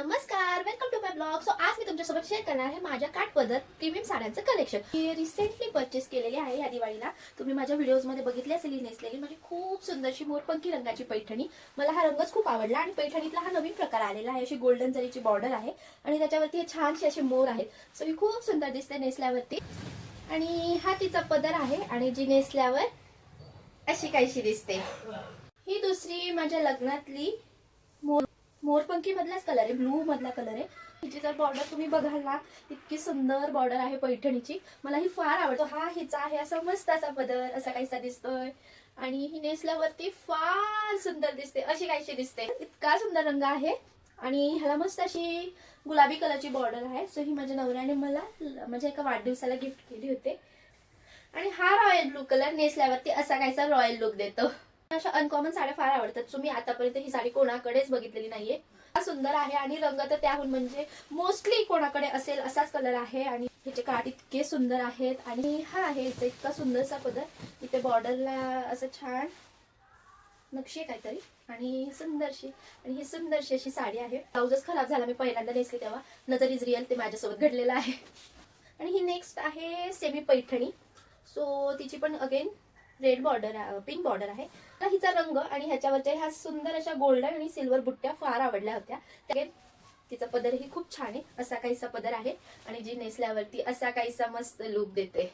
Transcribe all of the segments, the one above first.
नमस्कार, welcome to my blog. So आज मी तुमच्यासोबत शेअर करणार आहे माझ्या काठपदर प्रीमियम साड्यांचं कलेक्शन. मी रिसेंटली परचेस केलेली आहे या दिवाळीला. तुम्ही माझ्या व्हिडिओजमध्ये बघितली असेल नेसलेली माझी खूप सुंदरशी मोरपंखी रंगाची पैठणी. मला हा रंगच खूप आवडला आणि पैठणीतला हा नवीन प्रकार आलेला आहे. अशी गोल्डन जरीची बॉर्डर आहे आणि त्याच्यावरती हे छानसे असे मोर आहेत. सो ही खूप सुंदर दिसते नेसल्यावरती. आणि हा तिचा पदर आहे आणि जी नेसल्यावर अशी काहीशी दिसते. ही दुसरी माझ्या लग्नातली मोरपंखी मधलाच कलर आहे, ब्लू मधला कलर आहे. हिची जर बॉर्डर तुम्ही बघाल ना, इतकी सुंदर बॉर्डर आहे पैठणीची. मला ही फार आवडतो. हा हिचा आहे असा मस्त असा पदर असा काहीसा दिसतोय आणि ही नेसल्यावरती फार सुंदर दिसते, अशी काहीशी दिसते. इतका सुंदर रंग आहे आणि ह्याला मस्त अशी गुलाबी कलरची बॉर्डर आहे. सो ही माझ्या नवऱ्याने मला माझ्या एका वाढदिवसाला गिफ्ट केली होते. आणि हा रॉयल ब्लू कलर नेसल्यावरती असा काहीसा रॉयल लुक देतो. अशा अनकॉमन साड्या फार आवडतात. तुम्ही आतापर्यंत ही साडी कोणाकडेच बघितलेली नाहीये. सुंदर आहे आणि रंग तर त्याहून म्हणजे मोस्टली कोणाकडे असेल असाच कलर आहे. आणि ह्याचे काठ इतके सुंदर आहेत आणि हा आहे याचा इतका सुंदरसा पदर. इथे बॉर्डरला असं छान नक्षी काहीतरी आणि सुंदरशी आणि ही सुंदरशी अशी साडी आहे. ब्लाउजच खराब झाला मी पहिल्यांदा नेसली तेव्हा. नजर इज रिअल, ते माझ्यासोबत घडलेलं आहे. आणि ही नेक्स्ट आहे सेमी पैठणी. सो तिची पण again red border, pink border आहे. तर हिचा रंग आणि ह्याच्यावरच्या ह्या सुंदर अशा गोल्डन आणि सिल्वर बुट्ट्या फार आवडल्या होत्या. तिचा पदरही खूप छान आहे. असा काहीसा पदर आहे आणि जी नेसल्यावरती असा काहीसा मस्त लुक देते.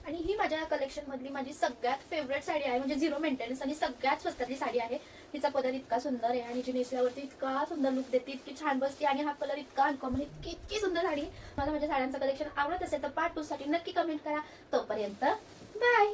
आणि ही माझ्या कलेक्शन मधली माझी सगळ्यात फेवरेट साडी आहे. म्हणजे झिरो मेंटेनन्स आणि सगळ्यात स्वस्तातली साडी आहे. तिचा पदर इतका सुंदर आहे आणि जी नेसल्यावरती इतका सुंदर लुक देते, इतकी छान बसते. आणि हा कलर इतका अनकॉमन, इतकी इतकी सुंदर साडी. मला माझ्या साड्यांचं कलेक्शन आवडत असेल तर पार्ट 2 साठी नक्की कमेंट करा. तोपर्यंत बाय.